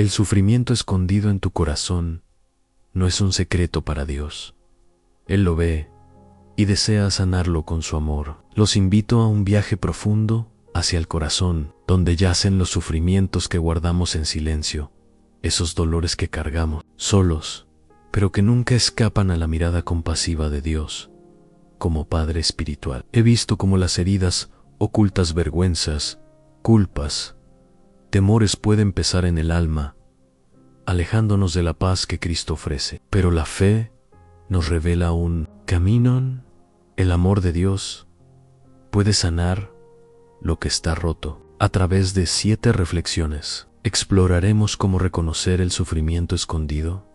El sufrimiento escondido en tu corazón no es un secreto para Dios. Él lo ve y desea sanarlo con su amor. Los invito a un viaje profundo hacia el corazón, donde yacen los sufrimientos que guardamos en silencio, esos dolores que cargamos solos, pero que nunca escapan a la mirada compasiva de Dios, como Padre espiritual. He visto cómo las heridas ocultas, vergüenzas, culpas, temores pueden pesar en el alma, alejándonos de la paz que Cristo ofrece. Pero la fe nos revela un camino. El amor de Dios puede sanar lo que está roto. A través de 7 reflexiones, exploraremos cómo reconocer el sufrimiento escondido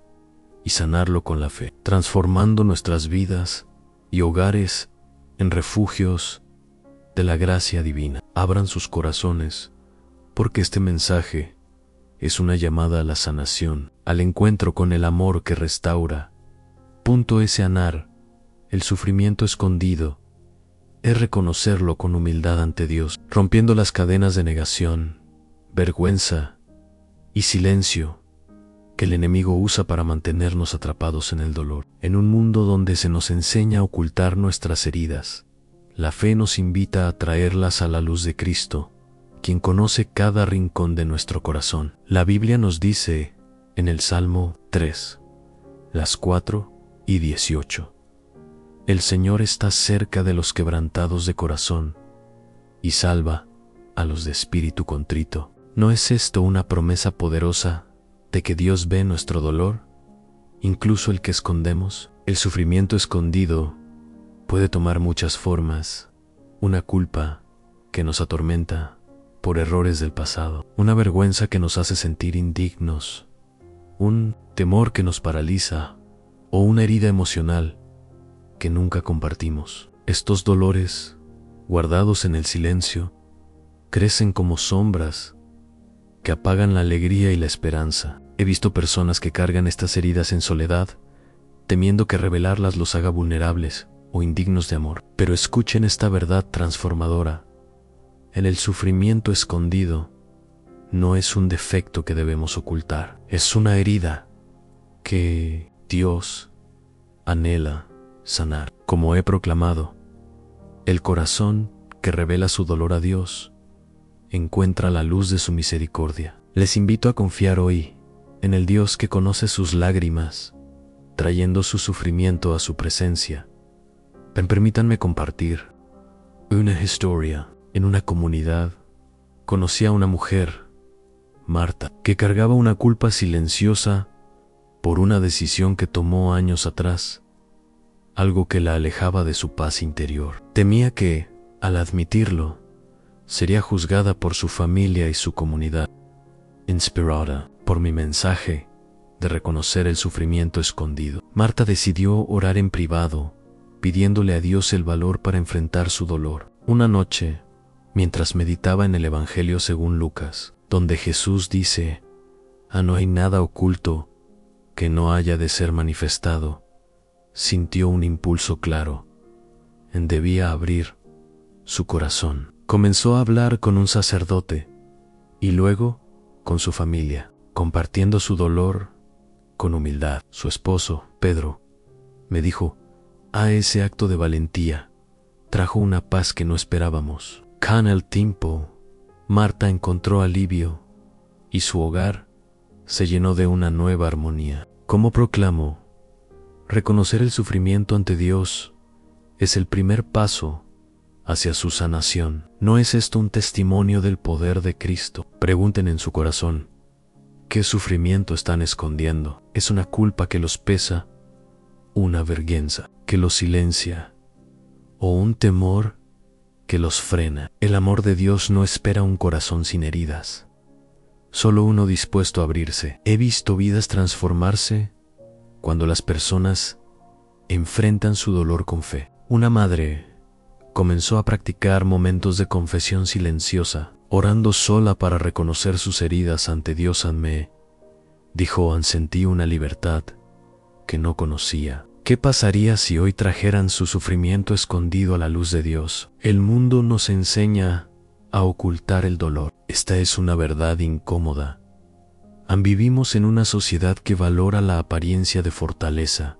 y sanarlo con la fe, transformando nuestras vidas y hogares en refugios de la gracia divina. Abran sus corazones, porque este mensaje es una llamada a la sanación, al encuentro con el amor que restaura. Es sanar el sufrimiento escondido, es reconocerlo con humildad ante Dios, rompiendo las cadenas de negación, vergüenza y silencio que el enemigo usa para mantenernos atrapados en el dolor. En un mundo donde se nos enseña a ocultar nuestras heridas, la fe nos invita a traerlas a la luz de Cristo, quien conoce cada rincón de nuestro corazón. La Biblia nos dice en el Salmo 3, las 4 y 18. El Señor está cerca de los quebrantados de corazón y salva a los de espíritu contrito. ¿No es esto una promesa poderosa de que Dios ve nuestro dolor, incluso el que escondemos? El sufrimiento escondido puede tomar muchas formas: una culpa que nos atormenta por errores del pasado, una vergüenza que nos hace sentir indignos, un temor que nos paraliza o una herida emocional que nunca compartimos. Estos dolores, guardados en el silencio, crecen como sombras que apagan la alegría y la esperanza. He visto personas que cargan estas heridas en soledad, temiendo que revelarlas los haga vulnerables o indignos de amor. Pero escuchen esta verdad transformadora: en el sufrimiento escondido no es un defecto que debemos ocultar, es una herida que Dios anhela sanar. Como he proclamado, el corazón que revela su dolor a Dios encuentra la luz de su misericordia. Les invito a confiar hoy en el Dios que conoce sus lágrimas, trayendo su sufrimiento a su presencia. Permítanme compartir una historia. En una comunidad conocí a una mujer, Marta, que cargaba una culpa silenciosa por una decisión que tomó años atrás, algo que la alejaba de su paz interior. Temía que, al admitirlo, sería juzgada por su familia y su comunidad. Inspirada por mi mensaje de reconocer el sufrimiento escondido, Marta decidió orar en privado, pidiéndole a Dios el valor para enfrentar su dolor. Una noche, mientras meditaba en el Evangelio según Lucas, donde Jesús dice: no hay nada oculto que no haya de ser manifestado, sintió un impulso claro: debía abrir su corazón. Comenzó a hablar con un sacerdote y luego con su familia, compartiendo su dolor con humildad. Su esposo, Pedro, me dijo: ese acto de valentía trajo una paz que no esperábamos. Con el tiempo, Marta encontró alivio y su hogar se llenó de una nueva armonía. Como proclamo, reconocer el sufrimiento ante Dios es el primer paso hacia su sanación. ¿No es esto un testimonio del poder de Cristo? Pregunten en su corazón: ¿qué sufrimiento están escondiendo? ¿Es una culpa que los pesa, una vergüenza que los silencia, o un temor que los frena? El amor de Dios no espera un corazón sin heridas, solo uno dispuesto a abrirse. He visto vidas transformarse cuando las personas enfrentan su dolor con fe. Una madre comenzó a practicar momentos de confesión silenciosa, orando sola para reconocer sus heridas ante Dios. Me dijo: sentí una libertad que no conocía. ¿Qué pasaría si hoy trajeran su sufrimiento escondido a la luz de Dios? El mundo nos enseña a ocultar el dolor. Esta es una verdad incómoda, Vivimos en una sociedad que valora la apariencia de fortaleza,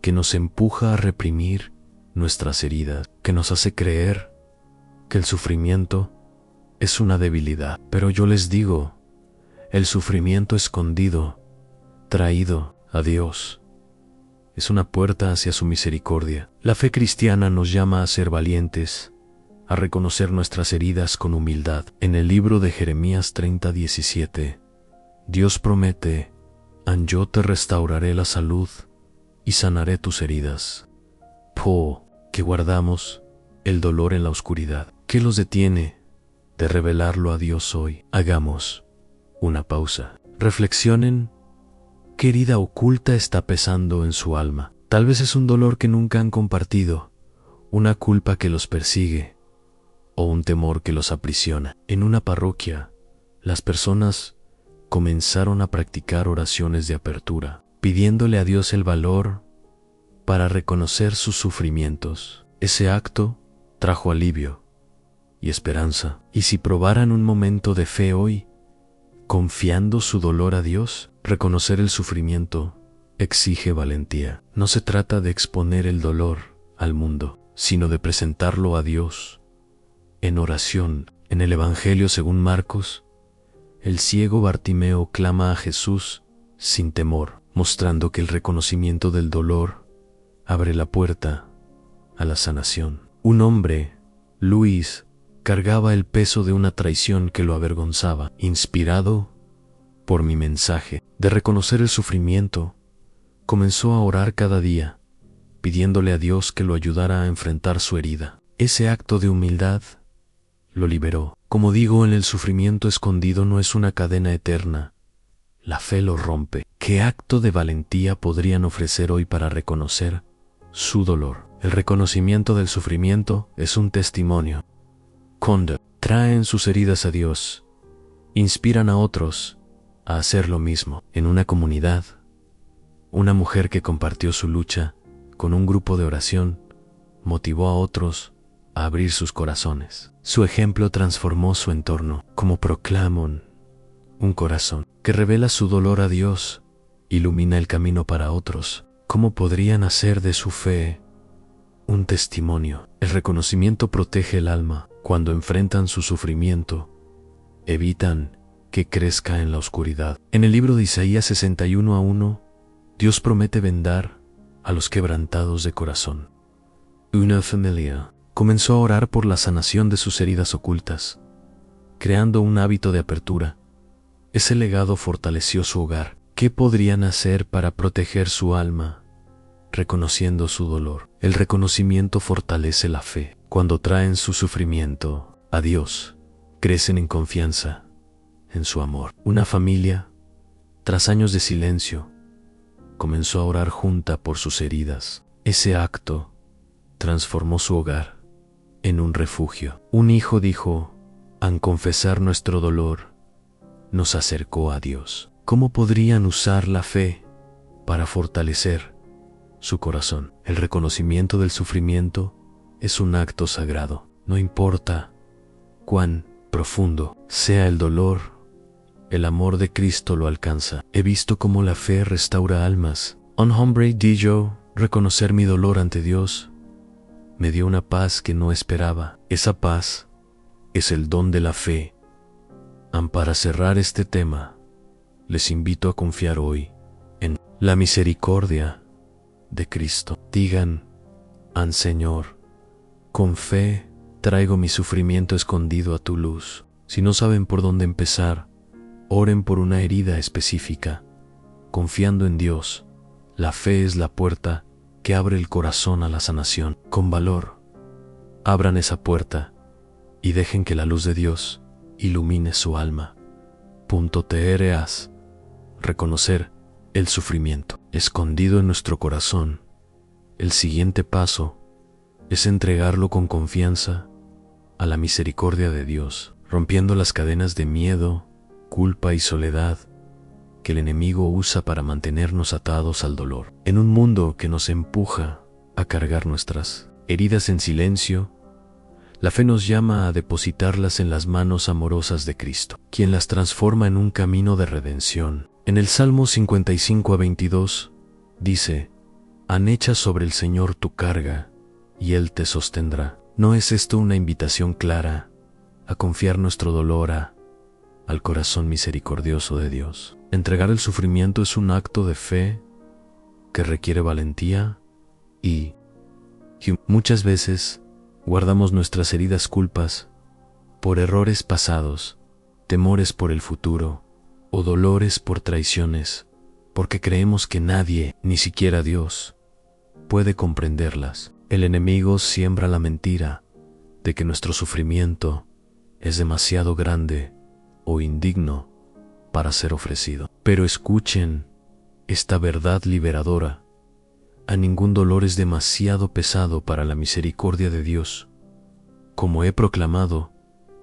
que nos empuja a reprimir nuestras heridas, que nos hace creer que el sufrimiento es una debilidad. Pero yo les digo, el sufrimiento escondido, traído a Dios, es una puerta hacia su misericordia. La fe cristiana nos llama a ser valientes, a reconocer nuestras heridas con humildad. En el libro de Jeremías 30:17, Dios promete: yo te restauraré la salud y sanaré tus heridas. Que guardamos el dolor en la oscuridad. ¿Qué los detiene de revelarlo a Dios hoy? Hagamos una pausa. Reflexionen qué herida oculta está pesando en su alma. Tal vez es un dolor que nunca han compartido, una culpa que los persigue o un temor que los aprisiona. En una parroquia, las personas comenzaron a practicar oraciones de apertura, pidiéndole a Dios el valor para reconocer sus sufrimientos. Ese acto trajo alivio y esperanza. Y si probaran un momento de fe hoy, confiando su dolor a Dios, reconocer el sufrimiento exige valentía. No se trata de exponer el dolor al mundo, sino de presentarlo a Dios en oración. En el Evangelio según Marcos, el ciego Bartimeo clama a Jesús sin temor, mostrando que el reconocimiento del dolor abre la puerta a la sanación. Un hombre, Luis, cargaba el peso de una traición que lo avergonzaba. Inspirado por mi mensaje de reconocer el sufrimiento, comenzó a orar cada día, pidiéndole a Dios que lo ayudara a enfrentar su herida. Ese acto de humildad lo liberó. Como digo, en el sufrimiento escondido no es una cadena eterna. La fe lo rompe. ¿Qué acto de valentía podrían ofrecer hoy para reconocer su dolor? El reconocimiento del sufrimiento es un testimonio. Cuando traen sus heridas a Dios, inspiran a otros a hacer lo mismo. En una comunidad, una mujer que compartió su lucha con un grupo de oración motivó a otros a abrir sus corazones. Su ejemplo transformó su entorno. Como proclaman, un corazón que revela su dolor a Dios ilumina el camino para otros. ¿Cómo podrían hacer de su fe un testimonio? El reconocimiento protege el alma. Cuando enfrentan su sufrimiento, evitan que crezca en la oscuridad. En el libro de Isaías 61:1, Dios promete vendar a los quebrantados de corazón. Una familia comenzó a orar por la sanación de sus heridas ocultas, creando un hábito de apertura. Ese legado fortaleció su hogar. ¿Qué podrían hacer para proteger su alma, reconociendo su dolor? El reconocimiento fortalece la fe. Cuando traen su sufrimiento a Dios, crecen en confianza en su amor. Una familia, tras años de silencio, comenzó a orar junta por sus heridas. Ese acto transformó su hogar en un refugio. Un hijo dijo: al confesar nuestro dolor, nos acercó a Dios. ¿Cómo podrían usar la fe para fortalecer su corazón? El reconocimiento del sufrimiento es un acto sagrado. No importa cuán profundo sea el dolor, el amor de Cristo lo alcanza. He visto cómo la fe restaura almas. Un hombre dijo: reconocer mi dolor ante Dios me dio una paz que no esperaba. Esa paz es el don de la fe. Para cerrar este tema, les invito a confiar hoy en la misericordia de Cristo. Digan: Señor, con fe traigo mi sufrimiento escondido a tu luz. Si no saben por dónde empezar, oren por una herida específica. Confiando en Dios, la fe es la puerta que abre el corazón a la sanación. Con valor, abran esa puerta y dejen que la luz de Dios ilumine su alma. TRAs. Reconocer el sufrimiento escondido en nuestro corazón. El siguiente paso es entregarlo con confianza a la misericordia de Dios, rompiendo las cadenas de miedo, culpa y soledad que el enemigo usa para mantenernos atados al dolor. En un mundo que nos empuja a cargar nuestras heridas en silencio, La fe nos llama a depositarlas en las manos amorosas de Cristo, quien las transforma en un camino de redención. En el Salmo 55:22 dice: «Han hecha sobre el Señor tu carga, y Él te sostendrá». ¿No es esto una invitación clara a confiar nuestro dolor al corazón misericordioso de Dios? Entregar el sufrimiento es un acto de fe que requiere valentía y muchas veces guardamos nuestras heridas culpas por errores pasados, temores por el futuro o dolores por traiciones, porque creemos que nadie, ni siquiera Dios, puede comprenderlas. El enemigo siembra la mentira de que nuestro sufrimiento es demasiado grande o indigno para ser ofrecido. Pero escuchen esta verdad liberadora: a ningún dolor es demasiado pesado para la misericordia de Dios. Como he proclamado,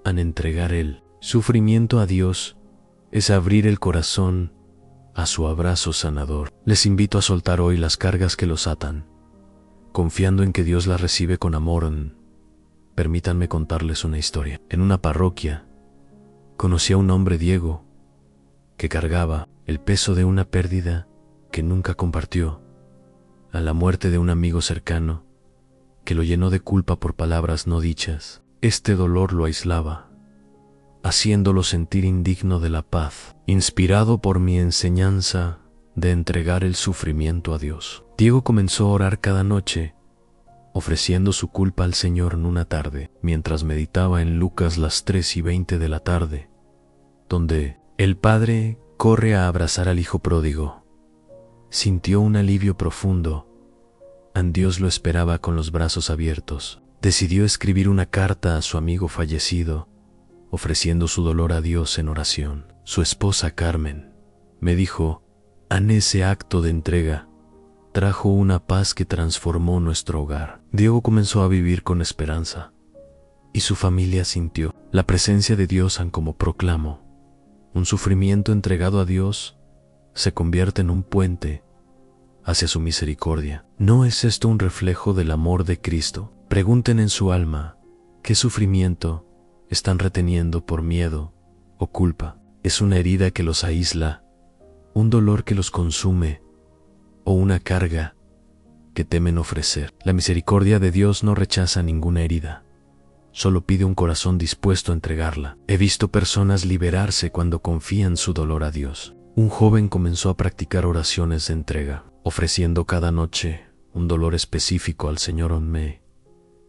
al entregar el sufrimiento a Dios es abrir el corazón a su abrazo sanador. Les invito a soltar hoy las cargas que los atan, confiando en que Dios las recibe con amor. Permítanme contarles una historia. En una parroquia conocí a un hombre, Diego, que cargaba el peso de una pérdida que nunca compartió, a la muerte de un amigo cercano que lo llenó de culpa por palabras no dichas. Este dolor lo aislaba, haciéndolo sentir indigno de la paz. Inspirado por mi enseñanza de entregar el sufrimiento a Dios, Diego comenzó a orar cada noche, ofreciendo su culpa al Señor. En una tarde, mientras meditaba en Lucas las 3:20 de la tarde, donde el padre corre a abrazar al hijo pródigo, sintió un alivio profundo. Dios lo esperaba con los brazos abiertos. Decidió escribir una carta a su amigo fallecido, ofreciendo su dolor a Dios en oración. Su esposa Carmen me dijo: ese acto de entrega trajo una paz que transformó nuestro hogar. Diego comenzó a vivir con esperanza y su familia sintió la presencia de Dios. Como proclamo, un sufrimiento entregado a Dios se convierte en un puente hacia su misericordia. ¿No es esto un reflejo del amor de Cristo? Pregunten en su alma: ¿qué sufrimiento están reteniendo por miedo o culpa? ¿Es una herida que los aísla, un dolor que los consume o una carga que temen ofrecer? La misericordia de Dios no rechaza ninguna herida, solo pide un corazón dispuesto a entregarla. He visto personas liberarse cuando confían su dolor a Dios. Un joven comenzó a practicar oraciones de entrega, ofreciendo cada noche un dolor específico al Señor. Me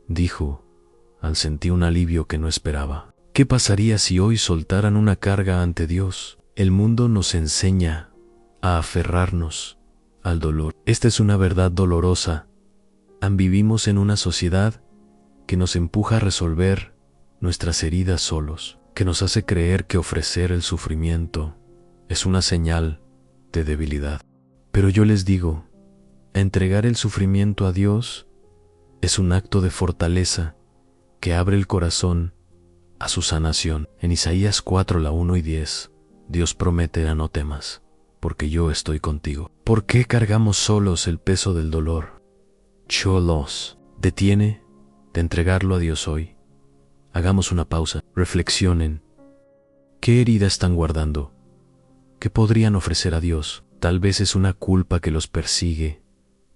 dijo, al sentir un alivio que no esperaba: ¿qué pasaría si hoy soltaran una carga ante Dios? El mundo nos enseña a aferrarnos al dolor. Esta es una verdad dolorosa. Vivimos en una sociedad que nos empuja a resolver nuestras heridas solos, que nos hace creer que ofrecer el sufrimiento es una señal de debilidad. Pero yo les digo, entregar el sufrimiento a Dios es un acto de fortaleza que abre el corazón a su sanación. En Isaías 4:1-10, Dios promete: no temas, porque yo estoy contigo. ¿Por qué cargamos solos el peso del dolor? Cholos, detiene de entregarlo a Dios hoy. Hagamos una pausa, reflexionen. ¿Qué herida están guardando? ¿Qué podrían ofrecer a Dios? Tal vez es una culpa que los persigue,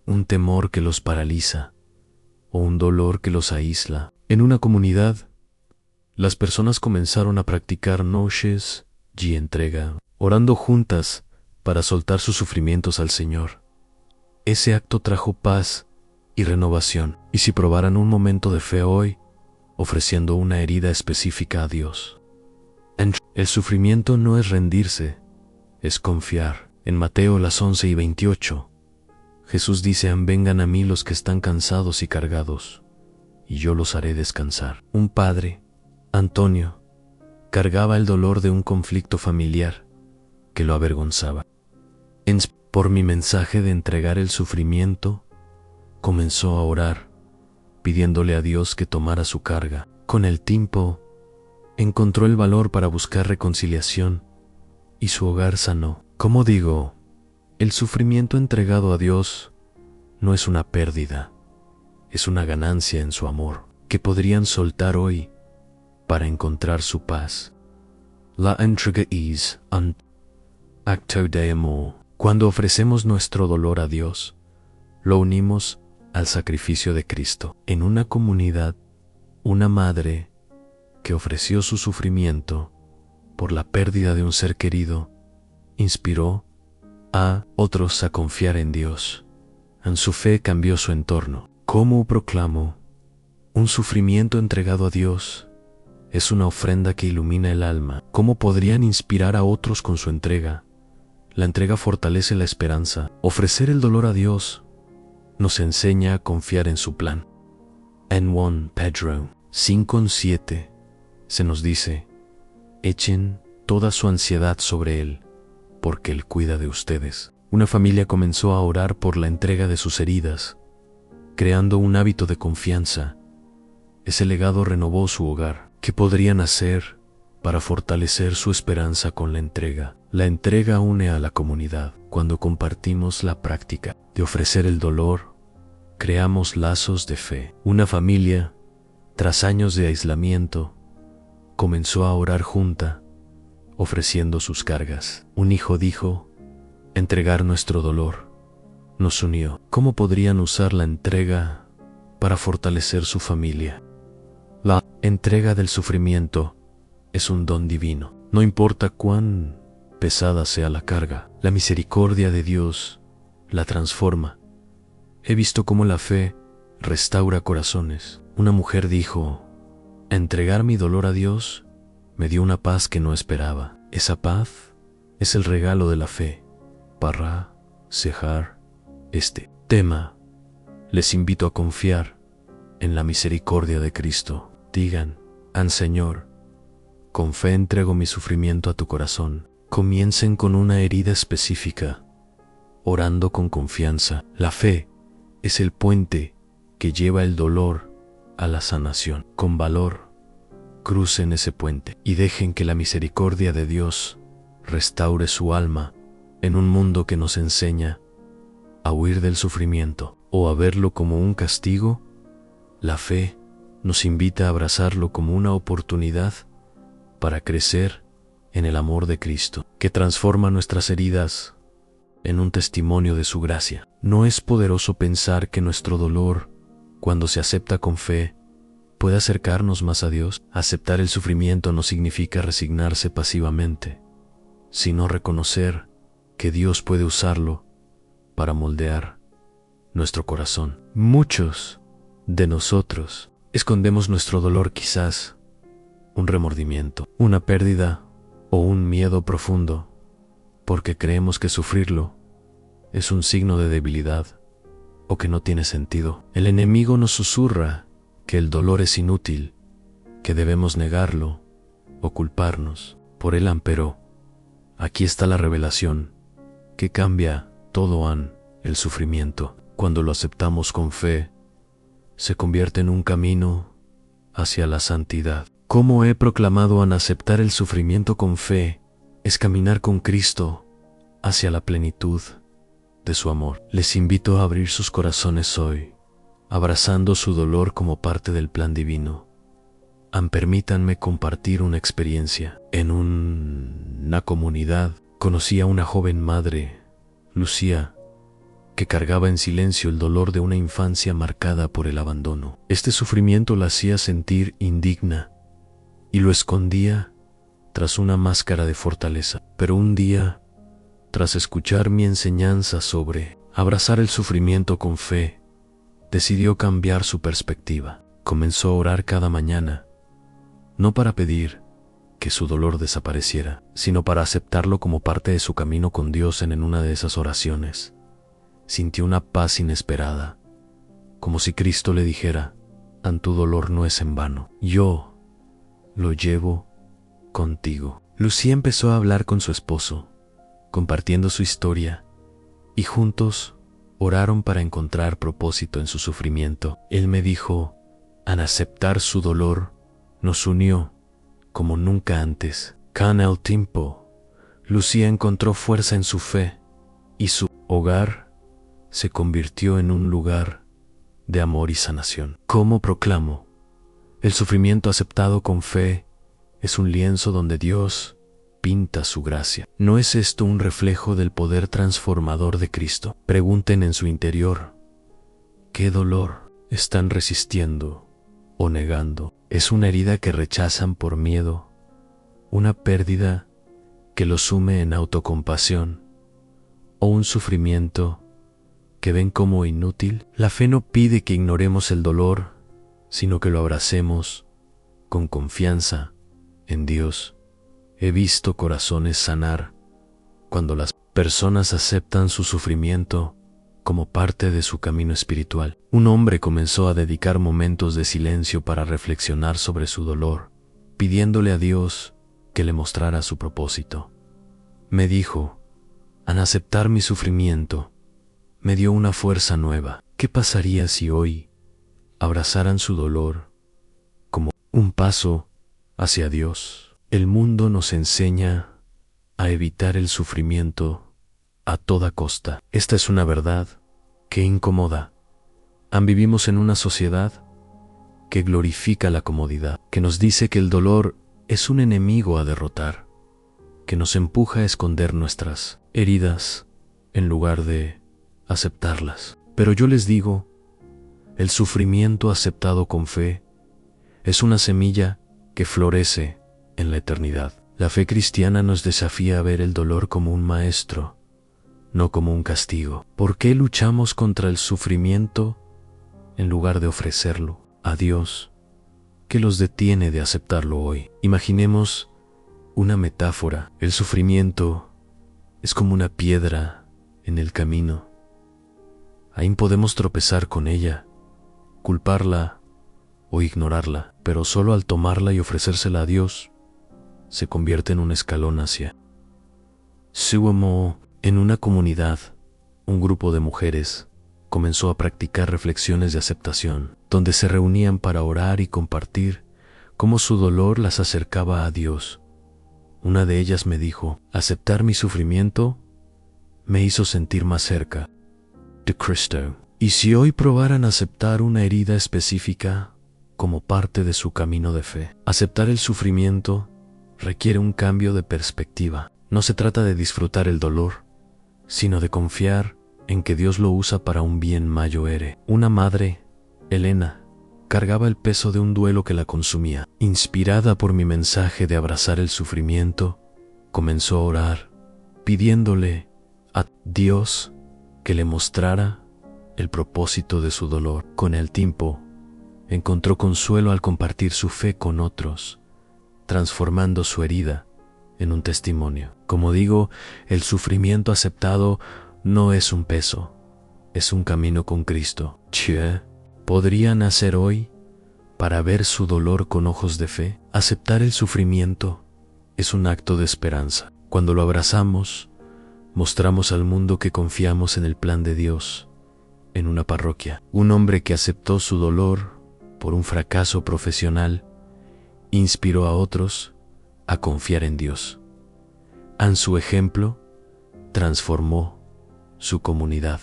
un temor que los paraliza, o un dolor que los aísla. En una comunidad, las personas comenzaron a practicar noches y entrega, orando juntas para soltar sus sufrimientos al Señor. Ese acto trajo paz y renovación. Y si probaran un momento de fe hoy, ofreciendo una herida específica a Dios. El sufrimiento no es rendirse, es confiar. En Mateo las 11:28, Jesús dice: vengan a mí los que están cansados y cargados, y yo los haré descansar. Un padre, Antonio, cargaba el dolor de un conflicto familiar que lo avergonzaba. Por mi mensaje de entregar el sufrimiento, comenzó a orar, pidiéndole a Dios que tomara su carga. Con el tiempo, encontró el valor para buscar reconciliación y su hogar sanó. Como digo, el sufrimiento entregado a Dios no es una pérdida, es una ganancia en su amor. que podrían soltar hoy para encontrar su paz. La entrega es un acto de amor. Cuando ofrecemos nuestro dolor a Dios, lo unimos al sacrificio de Cristo. En una comunidad, una madre que ofreció su sufrimiento por la pérdida de un ser querido, inspiró a otros a confiar en Dios. En su fe cambió su entorno. ¿Cómo proclamo? Un sufrimiento entregado a Dios es una ofrenda que ilumina el alma. ¿Cómo podrían inspirar a otros con su entrega? La entrega fortalece la esperanza. Ofrecer el dolor a Dios nos enseña a confiar en su plan. En 1 Pedro 5:7 se nos dice: echen toda su ansiedad sobre Él, porque Él cuida de ustedes. Una familia comenzó a orar por la entrega de sus heridas, creando un hábito de confianza. Ese legado renovó su hogar. ¿Qué podrían hacer para fortalecer su esperanza con la entrega? La entrega une a la comunidad. Cuando compartimos la práctica de ofrecer el dolor, creamos lazos de fe. Una familia, tras años de aislamiento, comenzó a orar junta, ofreciendo sus cargas. Un hijo dijo: entregar nuestro dolor nos unió. ¿Cómo podrían usar la entrega para fortalecer su familia? La entrega del sufrimiento es un don divino. No importa cuán pesada sea la carga, la misericordia de Dios la transforma. He visto cómo la fe restaura corazones. Una mujer dijo: entregar mi dolor a Dios me dio una paz que no esperaba. Esa paz es el regalo de la fe. Para cejar este tema, les invito a confiar en la misericordia de Cristo. Digan: Señor, con fe entrego mi sufrimiento a tu corazón. Comiencen con una herida específica, orando con confianza. La fe es el puente que lleva el dolor a la sanación. Con valor, crucen ese puente y dejen que la misericordia de Dios restaure su alma en un mundo que nos enseña a huir del sufrimiento o a verlo como un castigo. La fe nos invita a abrazarlo como una oportunidad para crecer en el amor de Cristo, que transforma nuestras heridas en un testimonio de su gracia. ¿No es poderoso pensar que nuestro dolor, cuando se acepta con fe, puede acercarnos más a Dios? Aceptar el sufrimiento no significa resignarse pasivamente, sino reconocer que Dios puede usarlo para moldear nuestro corazón. Muchos de nosotros escondemos nuestro dolor, quizás un remordimiento, una pérdida o un miedo profundo, porque creemos que sufrirlo es un signo de debilidad o que no tiene sentido. El enemigo nos susurra que el dolor es inútil, que debemos negarlo o culparnos por él. Pero aquí está la revelación que cambia todo. El sufrimiento, cuando lo aceptamos con fe, se convierte en un camino hacia la santidad. Como he proclamado, aceptar el sufrimiento con fe es caminar con Cristo hacia la plenitud de su amor. Les invito a abrir sus corazones hoy, abrazando su dolor como parte del plan divino. Permítanme compartir una experiencia. En una comunidad conocí a una joven madre, Lucía, que cargaba en silencio el dolor de una infancia marcada por el abandono. Este sufrimiento la hacía sentir indigna y lo escondía tras una máscara de fortaleza. Pero un día, tras escuchar mi enseñanza sobre abrazar el sufrimiento con fe, decidió cambiar su perspectiva. Comenzó a orar cada mañana, no para pedir que su dolor desapareciera, sino para aceptarlo como parte de su camino con Dios. En una de esas oraciones, sintió una paz inesperada, como si Cristo le dijera: tu dolor no es en vano, yo lo llevo contigo. Lucía empezó a hablar con su esposo, compartiendo su historia, y juntos oraron para encontrar propósito en su sufrimiento. Él me dijo: al aceptar su dolor, nos unió como nunca antes. Con el tiempo, Lucía encontró fuerza en su fe, y su hogar se convirtió en un lugar de amor y sanación. ¿Cómo proclamo? El sufrimiento aceptado con fe es un lienzo donde Dios pinta su gracia. ¿No es esto un reflejo del poder transformador de Cristo? Pregunten en su interior, ¿qué dolor están resistiendo o negando? ¿Es una herida que rechazan por miedo? ¿Una pérdida que los sume en autocompasión? ¿O un sufrimiento que ven como inútil? La fe no pide que ignoremos el dolor, sino que lo abracemos con confianza en Dios. He visto corazones sanar cuando las personas aceptan su sufrimiento como parte de su camino espiritual. Un hombre comenzó a dedicar momentos de silencio para reflexionar sobre su dolor, pidiéndole a Dios que le mostrara su propósito. Me dijo, al aceptar mi sufrimiento, me dio una fuerza nueva. ¿Qué pasaría si hoy abrazaran su dolor como un paso hacia Dios? El mundo nos enseña a evitar el sufrimiento a toda costa. Esta es una verdad que incomoda. Vivimos en una sociedad que glorifica la comodidad, que nos dice que el dolor es un enemigo a derrotar, que nos empuja a esconder nuestras heridas en lugar de aceptarlas. Pero yo les digo, el sufrimiento aceptado con fe es una semilla que florece en la eternidad. La fe cristiana nos desafía a ver el dolor como un maestro, no como un castigo. ¿Por qué luchamos contra el sufrimiento en lugar de ofrecerlo a Dios? ¿Qué los detiene de aceptarlo hoy? Imaginemos una metáfora. El sufrimiento es como una piedra en el camino. Ahí podemos tropezar con ella, culparla o ignorarla, pero solo al tomarla y ofrecérsela a Dios, se convierte en un escalón hacia su amor. En una comunidad, un grupo de mujeres comenzó a practicar reflexiones de aceptación, donde se reunían para orar y compartir cómo su dolor las acercaba a Dios. Una de ellas me dijo, aceptar mi sufrimiento me hizo sentir más cerca de Cristo. Y si hoy probaran aceptar una herida específica como parte de su camino de fe, aceptar el sufrimiento requiere un cambio de perspectiva. No se trata de disfrutar el dolor, sino de confiar en que Dios lo usa para un bien mayor. Una madre, Elena, cargaba el peso de un duelo que la consumía. Inspirada por mi mensaje de abrazar el sufrimiento, comenzó a orar, pidiéndole a Dios que le mostrara el propósito de su dolor. Con el tiempo, encontró consuelo al compartir su fe con otros, transformando su herida en un testimonio. Como digo, el sufrimiento aceptado no es un peso, es un camino con Cristo. ¿Qué podrían hacer hoy para ver su dolor con ojos de fe? Aceptar el sufrimiento es un acto de esperanza. Cuando lo abrazamos, mostramos al mundo que confiamos en el plan de Dios. En una parroquia, un hombre que aceptó su dolor por un fracaso profesional inspiró a otros a confiar en Dios. Su ejemplo transformó su comunidad.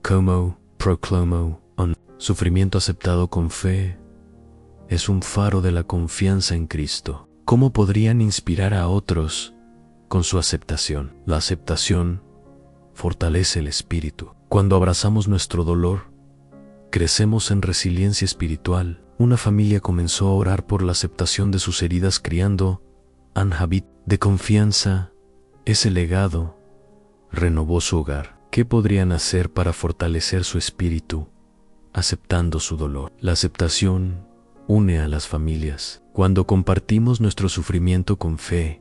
Como proclamó, un sufrimiento aceptado con fe es un faro de la confianza en Cristo. ¿Cómo podrían inspirar a otros con su aceptación? La aceptación fortalece el espíritu. Cuando abrazamos nuestro dolor, crecemos en resiliencia espiritual. Una familia comenzó a orar por la aceptación de sus heridas criando un hábito de confianza. Ese legado renovó su hogar. ¿Qué podrían hacer para fortalecer su espíritu aceptando su dolor? La aceptación une a las familias. Cuando compartimos nuestro sufrimiento con fe,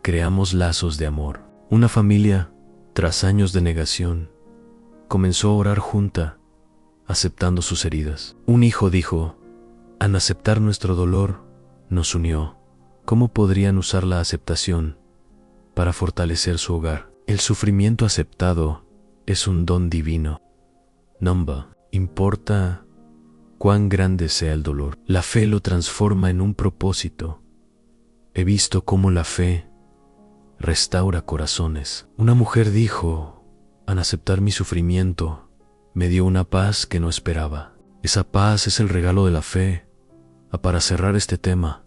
creamos lazos de amor. Una familia, tras años de negación, comenzó a orar junta, aceptando sus heridas. Un hijo dijo, al aceptar nuestro dolor, nos unió. ¿Cómo podrían usar la aceptación para fortalecer su hogar? El sufrimiento aceptado es un don divino. No importa cuán grande sea el dolor, la fe lo transforma en un propósito. He visto cómo la fe restaura corazones. Una mujer dijo, al aceptar mi sufrimiento, me dio una paz que no esperaba. Esa paz es el regalo de la fe, Para cerrar este tema,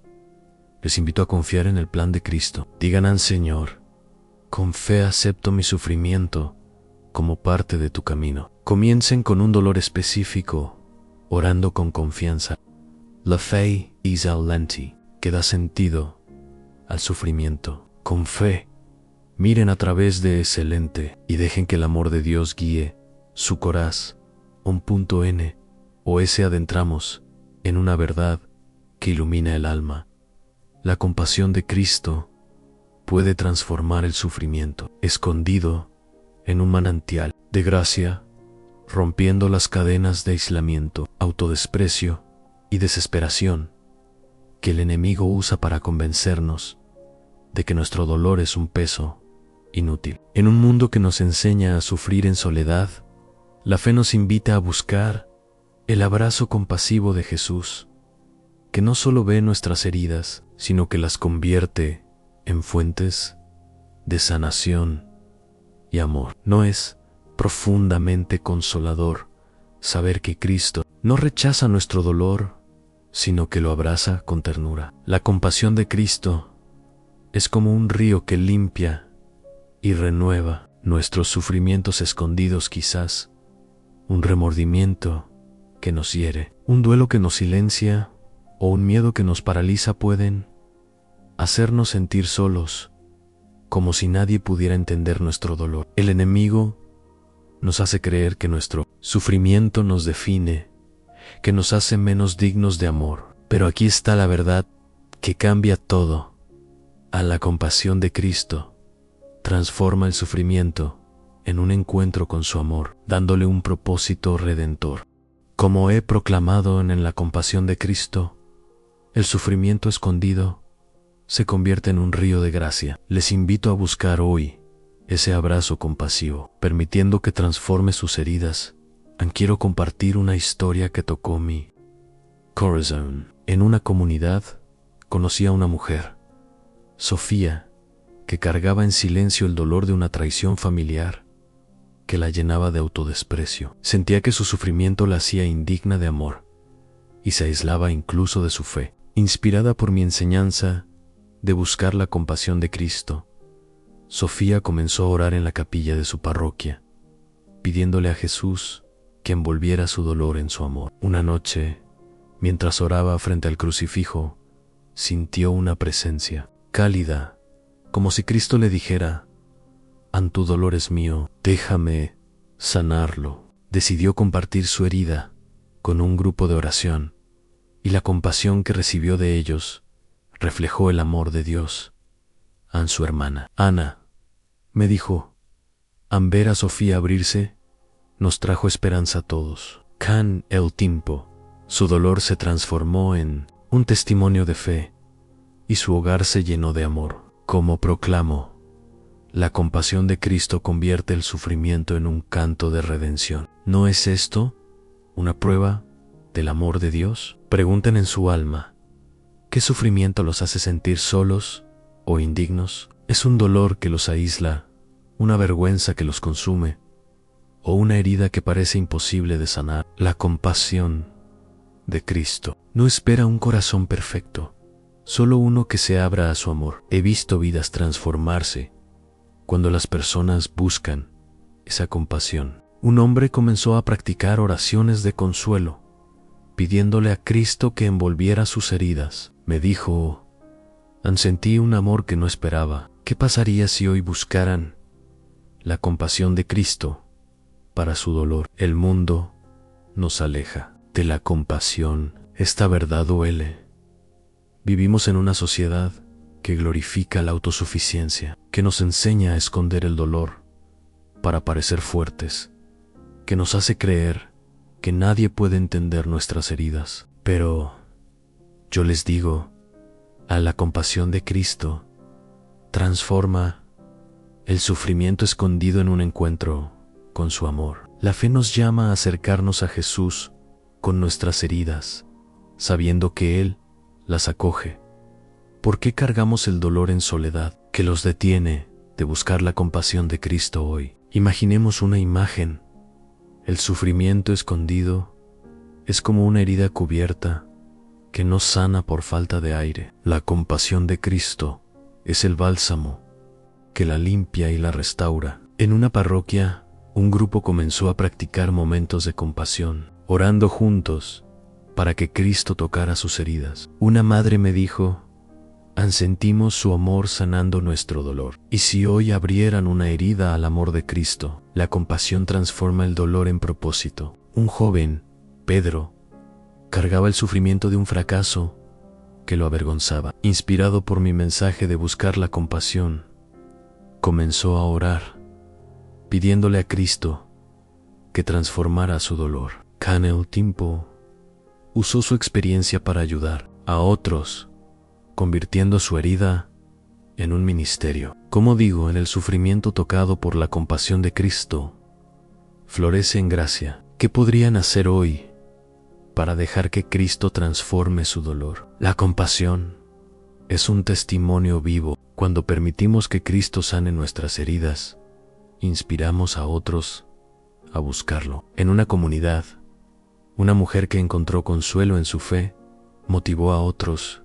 les invito a confiar en el plan de Cristo. Digan al Señor: con fe acepto mi sufrimiento como parte de tu camino. Comiencen con un dolor específico, orando con confianza. La fe es el lente que da sentido al sufrimiento. Con fe, miren a través de ese lente y dejen que el amor de Dios guíe su corazón. Un punto N o S adentramos en una verdad que ilumina el alma. La compasión de Cristo puede transformar el sufrimiento escondido en un manantial de gracia, rompiendo las cadenas de aislamiento, autodesprecio y desesperación que el enemigo usa para convencernos de que nuestro dolor es un peso inútil. En un mundo que nos enseña a sufrir en soledad, la fe nos invita a buscar el abrazo compasivo de Jesús, que no solo ve nuestras heridas, sino que las convierte en fuentes de sanación y amor. ¿No es profundamente consolador saber que Cristo no rechaza nuestro dolor, sino que lo abraza con ternura? La compasión de Cristo es como un río que limpia y renueva nuestros sufrimientos escondidos, quizás un remordimiento que nos hiere, un duelo que nos silencia o un miedo que nos paraliza pueden hacernos sentir solos, como si nadie pudiera entender nuestro dolor. El enemigo nos hace creer que nuestro sufrimiento nos define, que nos hace menos dignos de amor. Pero aquí está la verdad que cambia todo. A la compasión de Cristo transforma el sufrimiento en un encuentro con su amor, dándole un propósito redentor. Como he proclamado en la compasión de Cristo, el sufrimiento escondido se convierte en un río de gracia. Les invito a buscar hoy ese abrazo compasivo, permitiendo que transforme sus heridas. Quiero compartir una historia que tocó mi corazón. En una comunidad conocí a una mujer, Sofía, que cargaba en silencio el dolor de una traición familiar que la llenaba de autodesprecio. Sentía que su sufrimiento la hacía indigna de amor y se aislaba incluso de su fe. Inspirada por mi enseñanza de buscar la compasión de Cristo, Sofía comenzó a orar en la capilla de su parroquia, pidiéndole a Jesús que envolviera su dolor en su amor. Una noche, mientras oraba frente al crucifijo, sintió una presencia cálida, como si Cristo le dijera: tu dolor es mío, déjame sanarlo. Decidió compartir su herida con un grupo de oración, y la compasión que recibió de ellos reflejó el amor de Dios. Su hermana, Ana, me dijo: ver a Sofía abrirse nos trajo esperanza a todos. Con el tiempo, su dolor se transformó en un testimonio de fe y su hogar se llenó de amor. Como proclamo, la compasión de Cristo convierte el sufrimiento en un canto de redención. ¿No es esto una prueba del amor de Dios? Pregunten en su alma: ¿qué sufrimiento los hace sentir solos o indignos? ¿Es un dolor que los aísla, una vergüenza que los consume, o una herida que parece imposible de sanar? La compasión de Cristo no espera un corazón perfecto, solo uno que se abra a su amor. He visto vidas transformarse cuando las personas buscan esa compasión. Un hombre comenzó a practicar oraciones de consuelo, pidiéndole a Cristo que envolviera sus heridas. Me dijo: sentí un amor que no esperaba. ¿Qué pasaría si hoy buscaran la compasión de Cristo para su dolor? El mundo nos aleja de la compasión. Esta verdad duele. Vivimos en una sociedad que glorifica la autosuficiencia, que nos enseña a esconder el dolor para parecer fuertes, que nos hace creer que nadie puede entender nuestras heridas. Pero yo les digo, a la compasión de Cristo transforma el sufrimiento escondido en un encuentro con su amor. La fe nos llama a acercarnos a Jesús con nuestras heridas, sabiendo que Él las acoge. ¿Por qué cargamos el dolor en soledad que los detiene de buscar la compasión de Cristo hoy? Imaginemos una imagen. El sufrimiento escondido es como una herida cubierta que no sana por falta de aire. La compasión de Cristo es el bálsamo que la limpia y la restaura. En una parroquia, un grupo comenzó a practicar momentos de compasión, orando juntos para que Cristo tocara sus heridas. Una madre me dijo: sentimos su amor sanando nuestro dolor. Y si hoy abrieran una herida al amor de Cristo, la compasión transforma el dolor en propósito. Un joven, Pedro, cargaba el sufrimiento de un fracaso que lo avergonzaba. Inspirado por mi mensaje de buscar la compasión, comenzó a orar, pidiéndole a Cristo que transformara su dolor. Con el tiempo, usó su experiencia para ayudar a otros, convirtiendo su herida en un ministerio. Como digo, en el sufrimiento tocado por la compasión de Cristo, florece en gracia. ¿Qué podrían hacer hoy para dejar que Cristo transforme su dolor? La compasión es un testimonio vivo. Cuando permitimos que Cristo sane nuestras heridas, inspiramos a otros a buscarlo. En una comunidad, una mujer que encontró consuelo en su fe motivó a otros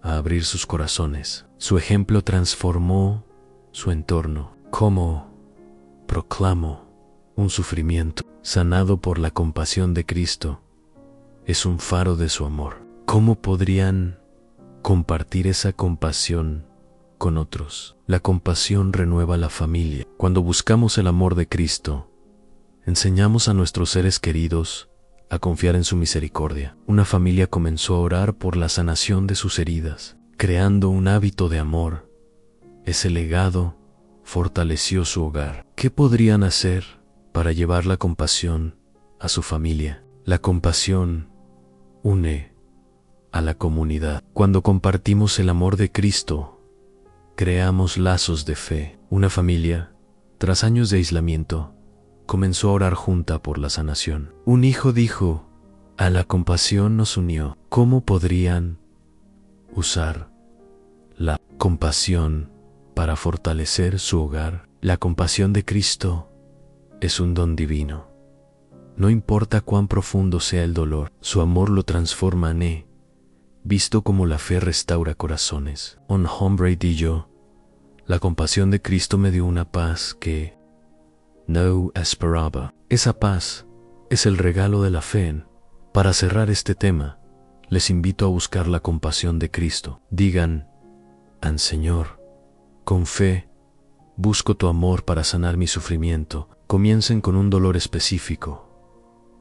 a abrir sus corazones. Su ejemplo transformó su entorno. ¿Cómo proclamo un sufrimiento sanado por la compasión de Cristo? Es un faro de su amor. ¿Cómo podrían compartir esa compasión con otros? La compasión renueva la familia. Cuando buscamos el amor de Cristo, enseñamos a nuestros seres queridos a confiar en su misericordia. Una familia comenzó a orar por la sanación de sus heridas, creando un hábito de amor. Ese legado fortaleció su hogar. ¿Qué podrían hacer para llevar la compasión a su familia? La compasión une a la comunidad. Cuando compartimos el amor de Cristo, creamos lazos de fe. Una familia, tras años de aislamiento, comenzó a orar junta por la sanación. Un hijo dijo: a la compasión nos unió. ¿Cómo podrían usar la compasión para fortalecer su hogar? La compasión de Cristo es un don divino. No importa cuán profundo sea el dolor, su amor lo transforma en visto como la fe restaura corazones. Un hombre dijo: la compasión de Cristo me dio una paz que no esperaba. Esa paz es el regalo de la fe. Para cerrar este tema, les invito a buscar la compasión de Cristo. Digan: Señor, con fe, busco tu amor para sanar mi sufrimiento. Comiencen con un dolor específico,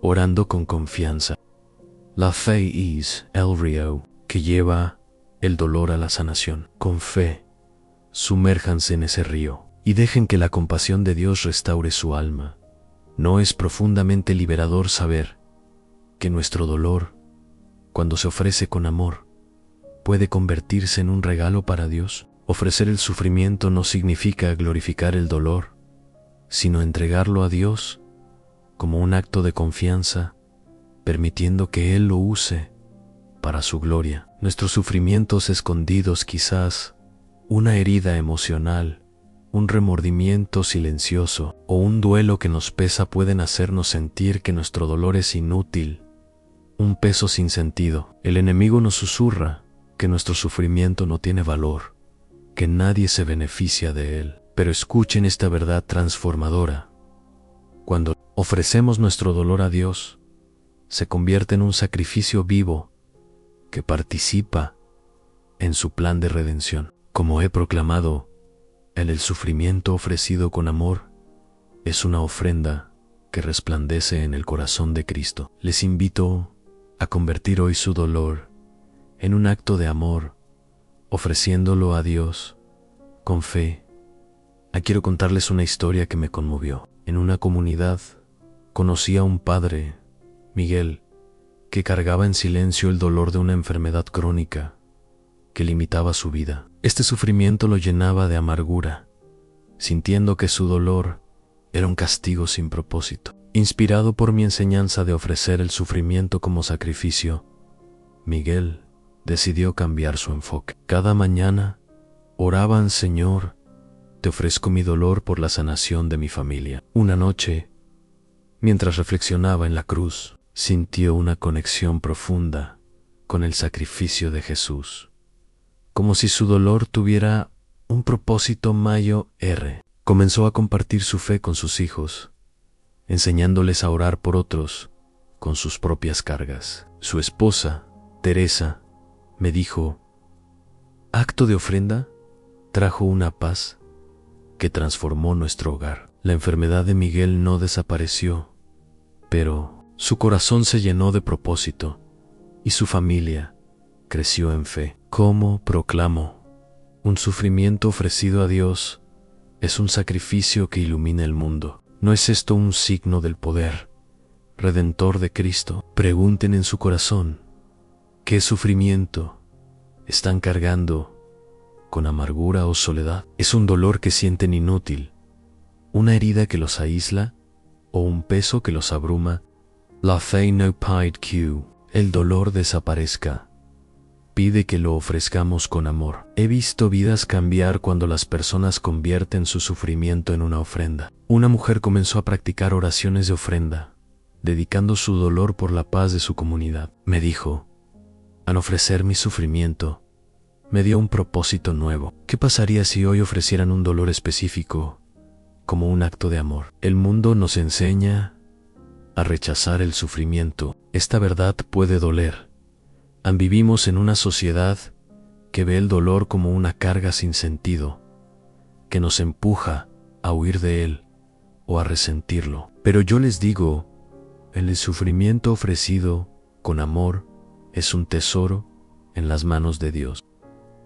orando con confianza. La fe es el río que lleva el dolor a la sanación. Con fe, sumérjanse en ese río y dejen que la compasión de Dios restaure su alma. ¿No es profundamente liberador saber que nuestro dolor, cuando se ofrece con amor, puede convertirse en un regalo para Dios? Ofrecer el sufrimiento no significa glorificar el dolor, sino entregarlo a Dios como un acto de confianza, permitiendo que Él lo use para su gloria. Nuestros sufrimientos escondidos, quizás una herida emocional, un remordimiento silencioso o un duelo que nos pesa, pueden hacernos sentir que nuestro dolor es inútil, un peso sin sentido. El enemigo nos susurra que nuestro sufrimiento no tiene valor, que nadie se beneficia de él. Pero escuchen esta verdad transformadora. Cuando ofrecemos nuestro dolor a Dios, se convierte en un sacrificio vivo que participa en su plan de redención. Como he proclamado, el sufrimiento ofrecido con amor es una ofrenda que resplandece en el corazón de Cristo. Les invito a convertir hoy su dolor en un acto de amor, ofreciéndolo a Dios con fe. Quiero contarles una historia que me conmovió. En una comunidad conocí a un padre, Miguel, que cargaba en silencio el dolor de una enfermedad crónica que limitaba su vida. Este sufrimiento lo llenaba de amargura, sintiendo que su dolor era un castigo sin propósito. Inspirado por mi enseñanza de ofrecer el sufrimiento como sacrificio, Miguel decidió cambiar su enfoque. Cada mañana oraban: Señor, te ofrezco mi dolor por la sanación de mi familia. Una noche, mientras reflexionaba en la cruz, sintió una conexión profunda con el sacrificio de Jesús, como si su dolor tuviera un propósito mayor. Comenzó a compartir su fe con sus hijos, enseñándoles a orar por otros con sus propias cargas. Su esposa, Teresa, me dijo, acto de ofrenda trajo una paz que transformó nuestro hogar. La enfermedad de Miguel no desapareció, pero su corazón se llenó de propósito y su familia creció en fe. ¿Cómo proclamo? Un sufrimiento ofrecido a Dios es un sacrificio que ilumina el mundo. ¿No es esto un signo del poder redentor de Cristo? Pregunten en su corazón, ¿qué sufrimiento están cargando con amargura o soledad? ¿Es un dolor que sienten inútil, una herida que los aísla o un peso que los abruma? La fe no pide que el dolor desaparezca. Pide que lo ofrezcamos con amor. He visto vidas cambiar cuando las personas convierten su sufrimiento en una ofrenda. Una mujer comenzó a practicar oraciones de ofrenda, dedicando su dolor por la paz de su comunidad. Me dijo, al ofrecer mi sufrimiento, me dio un propósito nuevo. ¿Qué pasaría si hoy ofrecieran un dolor específico como un acto de amor? El mundo nos enseña a rechazar el sufrimiento. Esta verdad puede doler. Vivimos en una sociedad que ve el dolor como una carga sin sentido, que nos empuja a huir de él o a resentirlo. Pero yo les digo, el sufrimiento ofrecido con amor es un tesoro en las manos de Dios.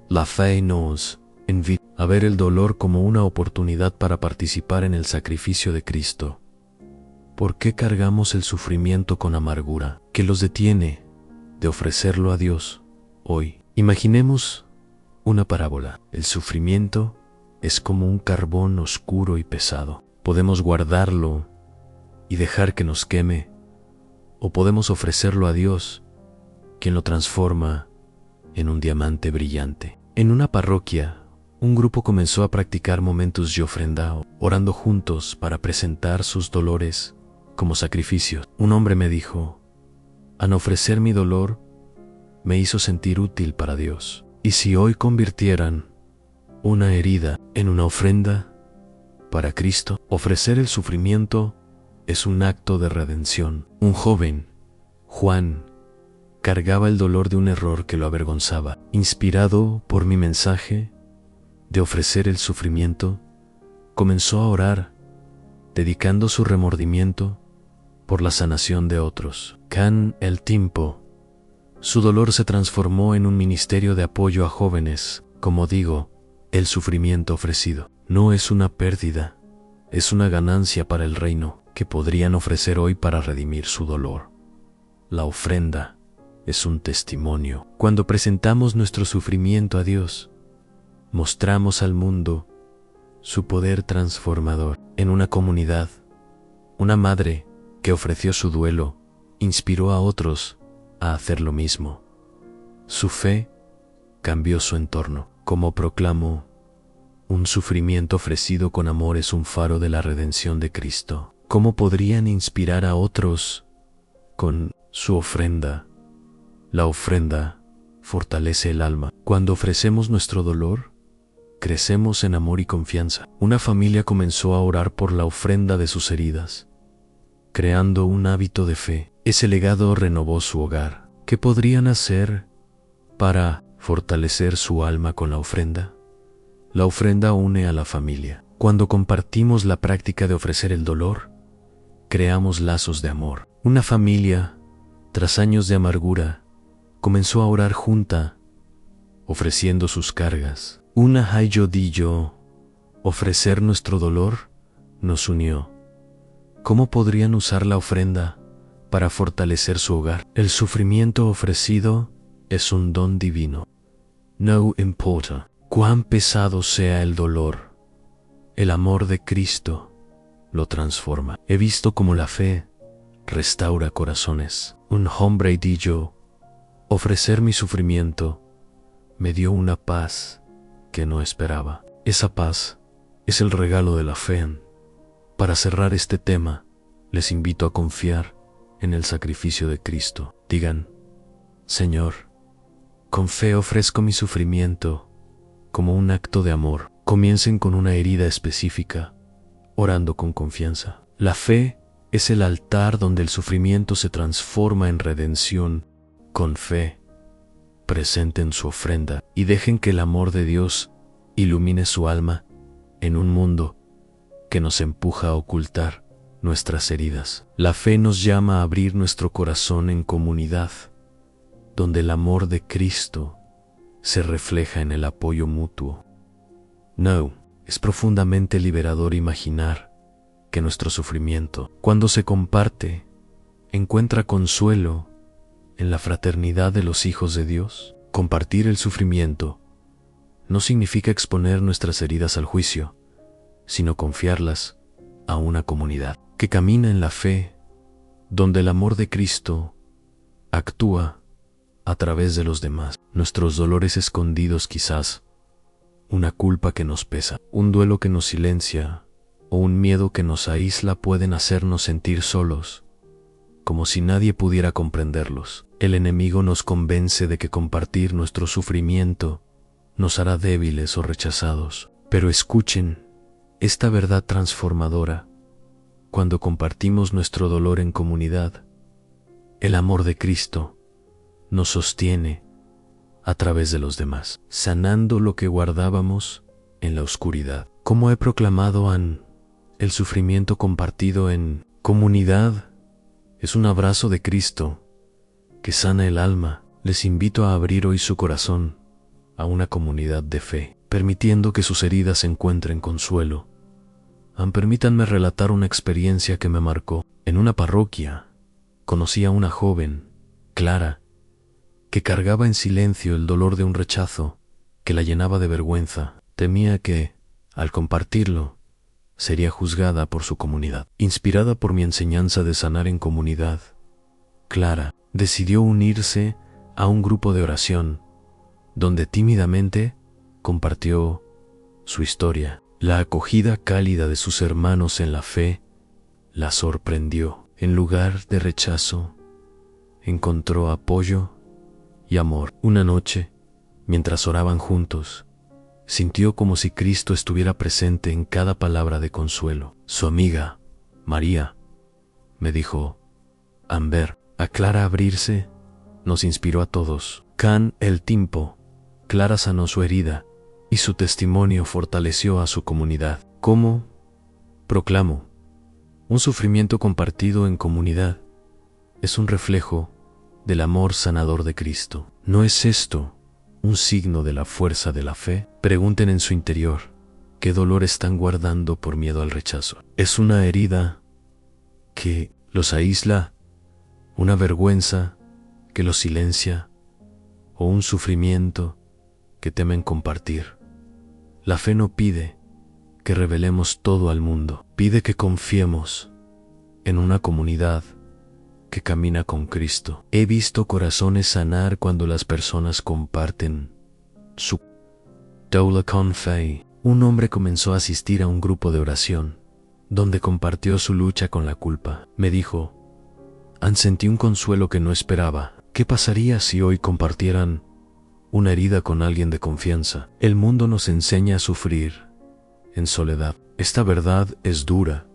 La fe nos invita a ver el dolor como una oportunidad para participar en el sacrificio de Cristo. ¿Por qué cargamos el sufrimiento con amargura que los detiene de ofrecerlo a Dios hoy? Imaginemos una parábola. El sufrimiento es como un carbón oscuro y pesado. Podemos guardarlo y dejar que nos queme, o podemos ofrecerlo a Dios, quien lo transforma en un diamante brillante. En una parroquia, un grupo comenzó a practicar momentos de ofrenda, orando juntos para presentar sus dolores como sacrificios. Un hombre me dijo, al ofrecer mi dolor, me hizo sentir útil para Dios. ¿Y si hoy convirtieran una herida en una ofrenda para Cristo? Ofrecer el sufrimiento es un acto de redención. Un joven, Juan, cargaba el dolor de un error que lo avergonzaba. Inspirado por mi mensaje de ofrecer el sufrimiento, comenzó a orar, dedicando su remordimiento por la sanación de otros. Con el tiempo, su dolor se transformó en un ministerio de apoyo a jóvenes. Como digo, el sufrimiento ofrecido no es una pérdida, es una ganancia para el reino que podrían ofrecer hoy para redimir su dolor. La ofrenda es un testimonio. Cuando presentamos nuestro sufrimiento a Dios, mostramos al mundo su poder transformador. En una comunidad, una madre que ofreció su duelo inspiró a otros a hacer lo mismo. Su fe cambió su entorno. Como proclamo, un sufrimiento ofrecido con amor es un faro de la redención de Cristo. ¿Cómo podrían inspirar a otros con su ofrenda? La ofrenda fortalece el alma. Cuando ofrecemos nuestro dolor, crecemos en amor y confianza. Una familia comenzó a orar por la ofrenda de sus heridas, creando un hábito de fe. Ese legado renovó su hogar. ¿Qué podrían hacer para fortalecer su alma con la ofrenda? La ofrenda une a la familia. Cuando compartimos la práctica de ofrecer el dolor, creamos lazos de amor. Una familia, tras años de amargura, comenzó a orar junta, ofreciendo sus cargas. Una Hayo Dillo, ofrecer nuestro dolor, nos unió. ¿Cómo podrían usar la ofrenda para fortalecer su hogar? El sufrimiento ofrecido es un don divino. No importa cuán pesado sea el dolor, el amor de Cristo lo transforma. He visto cómo la fe restaura corazones. Un hombre dijo, ofrecer mi sufrimiento me dio una paz que no esperaba. Esa paz es el regalo de la fe. Para cerrar este tema, les invito a confiar en el sacrificio de Cristo. Digan, Señor, Con fe ofrezco mi sufrimiento como un acto de amor. Comiencen con una herida específica, orando con confianza. La fe es el altar donde el sufrimiento se transforma en redención. Con fe, presenten su ofrenda y dejen que el amor de Dios ilumine su alma en un mundo que nos empuja a ocultar nuestras heridas. La fe nos llama a abrir nuestro corazón en comunidad, donde el amor de Cristo se refleja en el apoyo mutuo. No, es profundamente liberador imaginar que nuestro sufrimiento, cuando se comparte, encuentra consuelo en la fraternidad de los hijos de Dios. Compartir el sufrimiento no significa exponer nuestras heridas al juicio, sino confiarlas a una comunidad que camina en la fe, donde el amor de Cristo actúa a través de los demás. Nuestros dolores escondidos, quizás una culpa que nos pesa, un duelo que nos silencia o un miedo que nos aísla, pueden hacernos sentir solos, como si nadie pudiera comprenderlos. El enemigo nos convence de que compartir nuestro sufrimiento nos hará débiles o rechazados. Pero escuchen esta verdad transformadora. Cuando compartimos nuestro dolor en comunidad, el amor de Cristo nos sostiene a través de los demás, sanando lo que guardábamos en la oscuridad. Como he proclamado, el sufrimiento compartido en comunidad es un abrazo de Cristo que sana el alma. Les invito a abrir hoy su corazón a una comunidad de fe, permitiendo que sus heridas encuentren consuelo. Permítanme relatar una experiencia que me marcó. En una parroquia conocí a una joven, Clara, que cargaba en silencio el dolor de un rechazo que la llenaba de vergüenza. Temía que, al compartirlo, sería juzgada por su comunidad. Inspirada por mi enseñanza de sanar en comunidad, Clara decidió unirse a un grupo de oración, donde tímidamente compartió su historia. La acogida cálida de sus hermanos en la fe la sorprendió. En lugar de rechazo, encontró apoyo y amor. Una noche, mientras oraban juntos, sintió como si Cristo estuviera presente en cada palabra de consuelo. Su amiga, María, me dijo: Amber, a Clara abrirse nos inspiró a todos. Can el tiempo, Clara sanó su herida y su testimonio fortaleció a su comunidad. ¿Cómo? Proclamo, un sufrimiento compartido en comunidad es un reflejo del amor sanador de Cristo. ¿No es esto un signo de la fuerza de la fe? Pregunten en su interior, ¿qué dolor están guardando por miedo al rechazo? ¿Es una herida que los aísla, una vergüenza que los silencia, o un sufrimiento que temen compartir? La fe no pide que revelemos todo al mundo, pide que confiemos en una comunidad que camina con Cristo. He visto corazones sanar cuando las personas comparten su doula con fe. Un hombre comenzó a asistir a un grupo de oración, donde compartió su lucha con la culpa. Me dijo: sentí un consuelo que no esperaba. ¿Qué pasaría si hoy compartieran una herida con alguien de confianza? El mundo nos enseña a sufrir en soledad. Esta verdad es dura.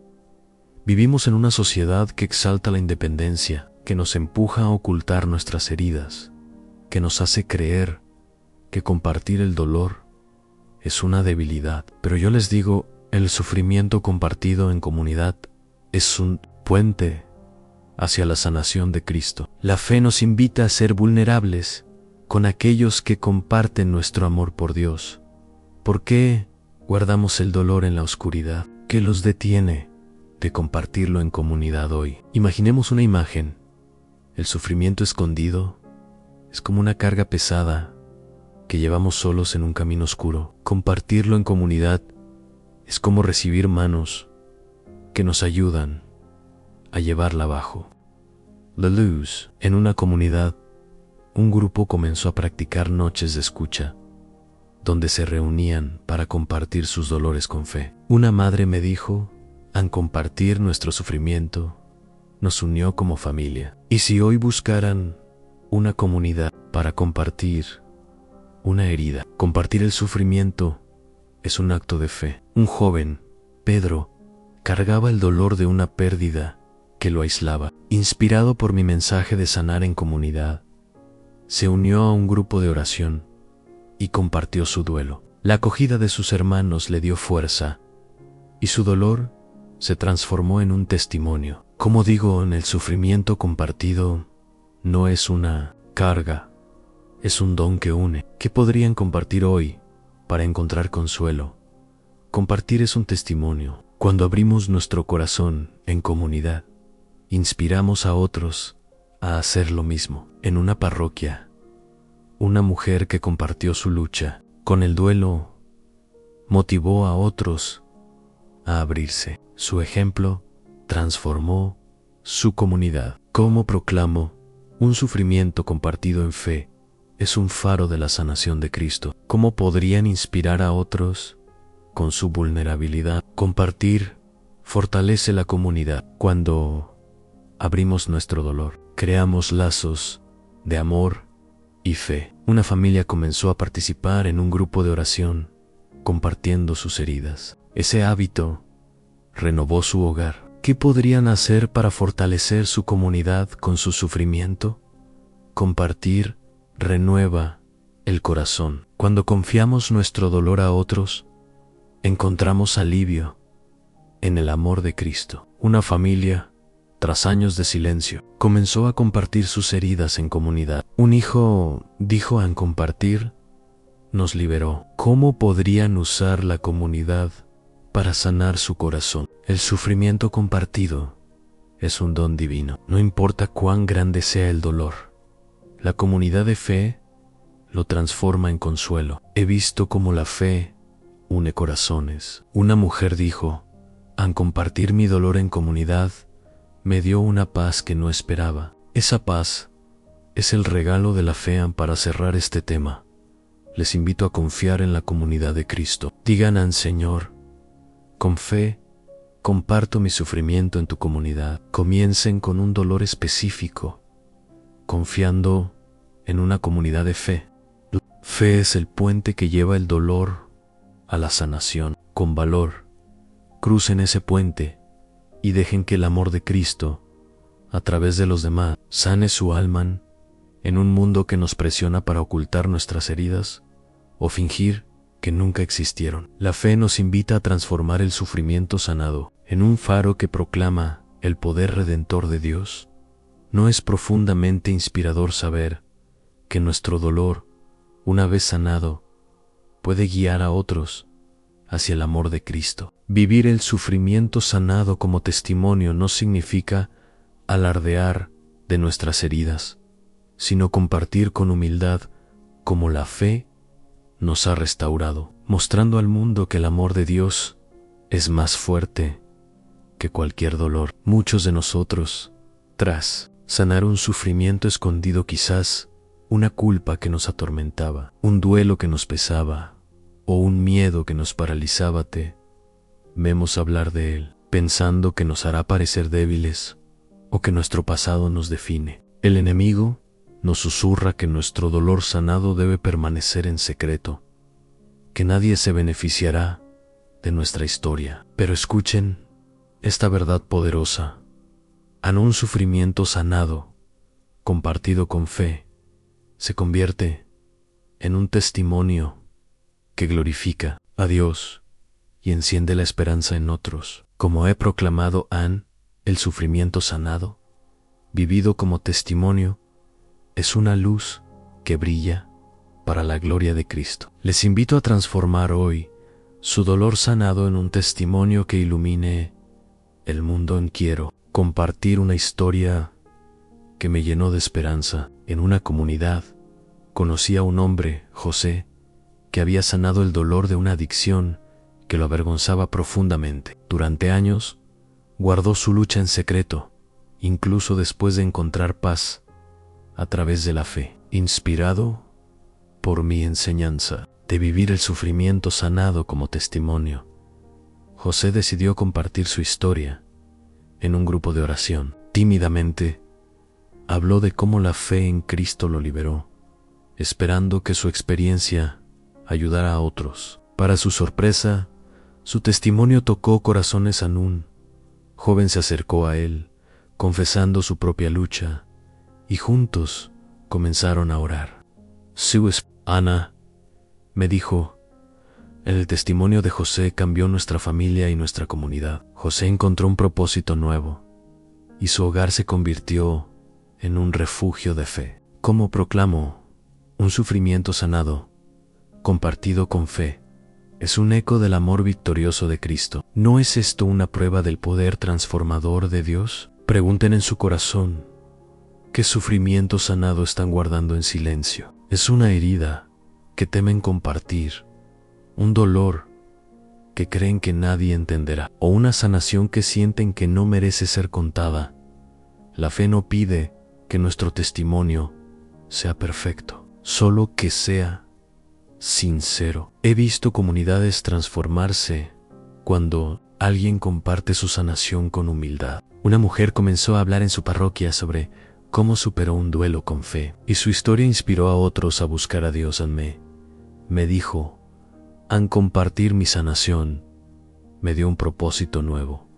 Vivimos en una sociedad que exalta la independencia, que nos empuja a ocultar nuestras heridas, que nos hace creer que compartir el dolor es una debilidad. Pero yo les digo, el sufrimiento compartido en comunidad es un puente hacia la sanación de Cristo. La fe nos invita a ser vulnerables con aquellos que comparten nuestro amor por Dios. ¿Por qué guardamos el dolor en la oscuridad? ¿Qué los detiene de compartirlo en comunidad hoy? Imaginemos una imagen. El sufrimiento escondido es como una carga pesada que llevamos solos en un camino oscuro. Compartirlo en comunidad es como recibir manos que nos ayudan a llevarla abajo. La luz. En una comunidad, un grupo comenzó a practicar noches de escucha, donde se reunían para compartir sus dolores con fe. Una madre me dijo: al compartir nuestro sufrimiento, nos unió como familia. Y si hoy buscaran una comunidad para compartir una herida. Compartir el sufrimiento es un acto de fe. Un joven, Pedro, cargaba el dolor de una pérdida que lo aislaba. Inspirado por mi mensaje de sanar en comunidad, se unió a un grupo de oración y compartió su duelo. La acogida de sus hermanos le dio fuerza y su dolor se transformó en un testimonio. Como digo, en el sufrimiento compartido no es una carga, es un don que une. ¿Qué podrían compartir hoy para encontrar consuelo? Compartir es un testimonio. Cuando abrimos nuestro corazón en comunidad, inspiramos a otros a hacer lo mismo. En una parroquia, una mujer que compartió su lucha con el duelo motivó a otros a abrirse. Su ejemplo transformó su comunidad. ¿Cómo proclamo? Un sufrimiento compartido en fe es un faro de la sanación de Cristo. ¿Cómo podrían inspirar a otros con su vulnerabilidad? Compartir fortalece la comunidad. Cuando abrimos nuestro dolor, creamos lazos de amor y fe. Una familia comenzó a participar en un grupo de oración, compartiendo sus heridas. Ese hábito renovó su hogar. ¿Qué podrían hacer para fortalecer su comunidad con su sufrimiento? Compartir renueva el corazón. Cuando confiamos nuestro dolor a otros, encontramos alivio en el amor de Cristo. Una familia, tras años de silencio, comenzó a compartir sus heridas en comunidad. Un hijo dijo: al compartir, nos liberó. ¿Cómo podrían usar la comunidad para sanar su corazón? El sufrimiento compartido es un don divino. No importa cuán grande sea el dolor, la comunidad de fe lo transforma en consuelo. He visto cómo la fe une corazones. Una mujer dijo: al compartir mi dolor en comunidad, me dio una paz que no esperaba. Esa paz es el regalo de la fe. Para cerrar este tema, les invito a confiar en la comunidad de Cristo. Digan al Señor: con fe, comparto mi sufrimiento en tu comunidad. Comiencen con un dolor específico, confiando en una comunidad de fe. Fe es el puente que lleva el dolor a la sanación. Con valor, crucen ese puente y dejen que el amor de Cristo, a través de los demás, sane su alma en un mundo que nos presiona para ocultar nuestras heridas o fingir que nunca existieron. La fe nos invita a transformar el sufrimiento sanado en un faro que proclama el poder redentor de Dios. ¿No es profundamente inspirador saber que nuestro dolor, una vez sanado, puede guiar a otros hacia el amor de Cristo? Vivir el sufrimiento sanado como testimonio no significa alardear de nuestras heridas, sino compartir con humildad cómo la fe nos ha restaurado, mostrando al mundo que el amor de Dios es más fuerte que cualquier dolor. Muchos de nosotros, tras sanar un sufrimiento escondido, quizás una culpa que nos atormentaba, un duelo que nos pesaba o un miedo que nos paralizaba, tememos hablar de él, pensando que nos hará parecer débiles o que nuestro pasado nos define. El enemigo nos susurra que nuestro dolor sanado debe permanecer en secreto, que nadie se beneficiará de nuestra historia. Pero escuchen esta verdad poderosa: en un sufrimiento sanado, compartido con fe, se convierte en un testimonio que glorifica a Dios y enciende la esperanza en otros. Como he proclamado, el sufrimiento sanado, vivido como testimonio, es una luz que brilla para la gloria de Cristo. Les invito a transformar hoy su dolor sanado en un testimonio que ilumine el mundo. Quiero compartir una historia que me llenó de esperanza. En una comunidad conocí a un hombre, José, que había sanado el dolor de una adicción que lo avergonzaba profundamente. Durante años guardó su lucha en secreto, incluso después de encontrar paz a través de la fe. Inspirado por mi enseñanza de vivir el sufrimiento sanado como testimonio, José decidió compartir su historia en un grupo de oración. Tímidamente habló de cómo la fe en Cristo lo liberó esperando que su experiencia ayudara a otros. Para su sorpresa, su testimonio tocó corazones. Un joven se acercó a él, confesando su propia lucha, y juntos comenzaron a orar. Su esposa, Ana, me dijo: el testimonio de José cambió nuestra familia y nuestra comunidad. José encontró un propósito nuevo, y su hogar se convirtió en un refugio de fe. ¿Cómo proclamo? Un sufrimiento sanado, compartido con fe, es un eco del amor victorioso de Cristo. ¿No es esto una prueba del poder transformador de Dios? Pregunten en su corazón: ¿qué sufrimiento sanado están guardando en silencio? Es una herida que temen compartir, un dolor que creen que nadie entenderá, o una sanación que sienten que no merece ser contada. La fe no pide que nuestro testimonio sea perfecto, solo que sea sincero. He visto comunidades transformarse cuando alguien comparte su sanación con humildad. Una mujer comenzó a hablar en su parroquia sobre cómo superó un duelo con fe, y su historia inspiró a otros a buscar a Dios. Me dijo: al compartir mi sanación, me dio un propósito nuevo.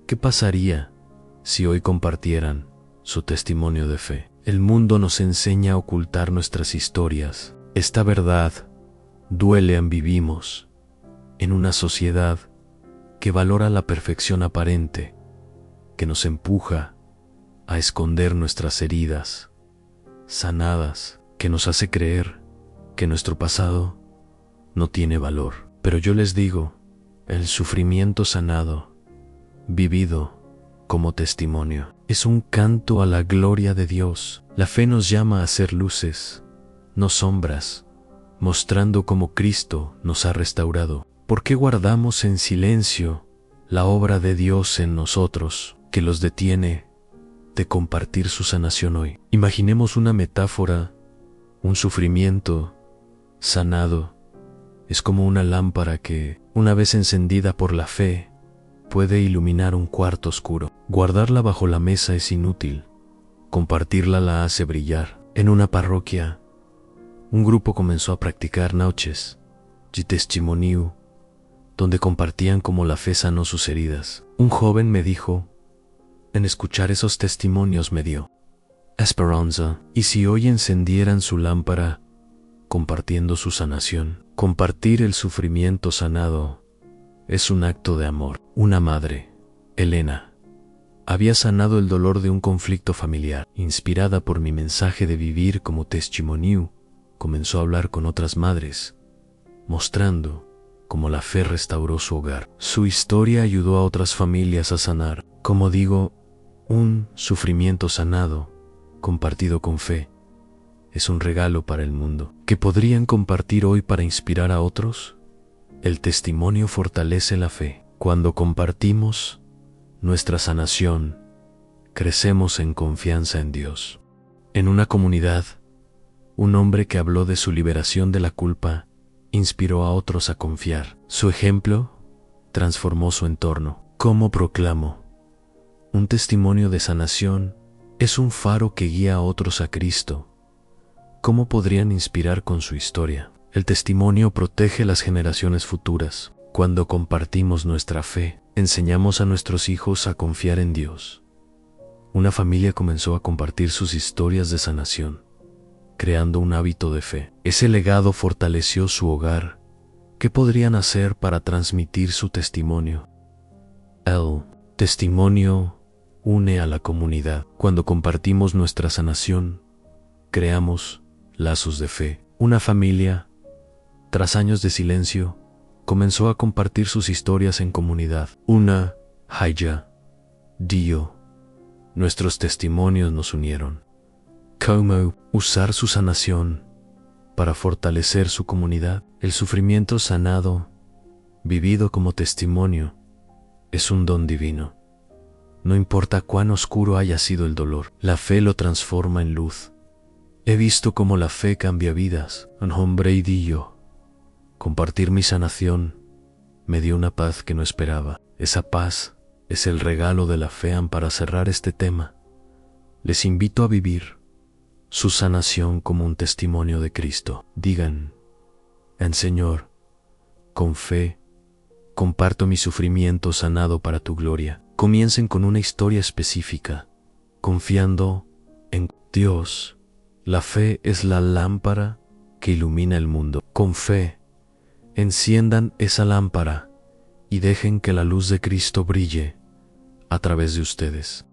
¿Qué pasaría si hoy compartieran su testimonio de fe? El mundo nos enseña a ocultar nuestras historias. Esta verdad duele. Vivimos en una sociedad que valora la perfección aparente, que nos empuja a esconder nuestras heridas sanadas, que nos hace creer que nuestro pasado no tiene valor. Pero yo les digo, el sufrimiento sanado, vivido como testimonio, es un canto a la gloria de Dios. La fe nos llama a ser luces, no sombras, mostrando cómo Cristo nos ha restaurado. ¿Por qué guardamos en silencio la obra de Dios en nosotros, que los detiene de compartir su sanación hoy? Imaginemos una metáfora: un sufrimiento sanado es como una lámpara que, una vez encendida por la fe, puede iluminar un cuarto oscuro. Guardarla bajo la mesa es inútil, compartirla la hace brillar. En una parroquia, un grupo comenzó a practicar noches de testimonio, donde compartían cómo la fe sanó sus heridas. Un joven me dijo: en escuchar esos testimonios me dio esperanza. ¿Y si hoy encendieran su lámpara compartiendo su sanación? Compartir el sufrimiento sanado es un acto de amor. Una madre, Elena, había sanado el dolor de un conflicto familiar. Inspirada por mi mensaje de vivir como testimonio, comenzó a hablar con otras madres, mostrando cómo la fe restauró su hogar. Su historia ayudó a otras familias a sanar. Como digo, un sufrimiento sanado, compartido con fe, es un regalo para el mundo. ¿Qué podrían compartir hoy para inspirar a otros? El testimonio fortalece la fe. Cuando compartimos nuestra sanación, crecemos en confianza en Dios. En una comunidad, un hombre que habló de su liberación de la culpa inspiró a otros a confiar. Su ejemplo transformó su entorno. ¿Cómo proclamo? Un testimonio de sanación es un faro que guía a otros a Cristo. ¿Cómo podrían inspirar con su historia? El testimonio protege las generaciones futuras. Cuando compartimos nuestra fe, enseñamos a nuestros hijos a confiar en Dios. Una familia comenzó a compartir sus historias de sanación, creando un hábito de fe. Ese legado fortaleció su hogar. ¿Qué podrían hacer para transmitir su testimonio? El testimonio une a la comunidad. Cuando compartimos nuestra sanación, creamos lazos de fe. Una familia, tras años de silencio, comenzó a compartir sus historias en comunidad. Una haya dio. Nuestros testimonios nos unieron. ¿Cómo usar su sanación para fortalecer su comunidad? El sufrimiento sanado, vivido como testimonio, es un don divino. No importa cuán oscuro haya sido el dolor, la fe lo transforma en luz. He visto cómo la fe cambia vidas. Un hombre y yo. Compartir mi sanación me dio una paz que no esperaba. Esa paz es el regalo de la fe. Para cerrar este tema, les invito a vivir su sanación como un testimonio de Cristo. Digan: en Señor, con fe, comparto mi sufrimiento sanado para tu gloria. Comiencen con una historia específica, confiando en Dios. La fe es la lámpara que ilumina el mundo. Con fe, enciendan esa lámpara y dejen que la luz de Cristo brille a través de ustedes.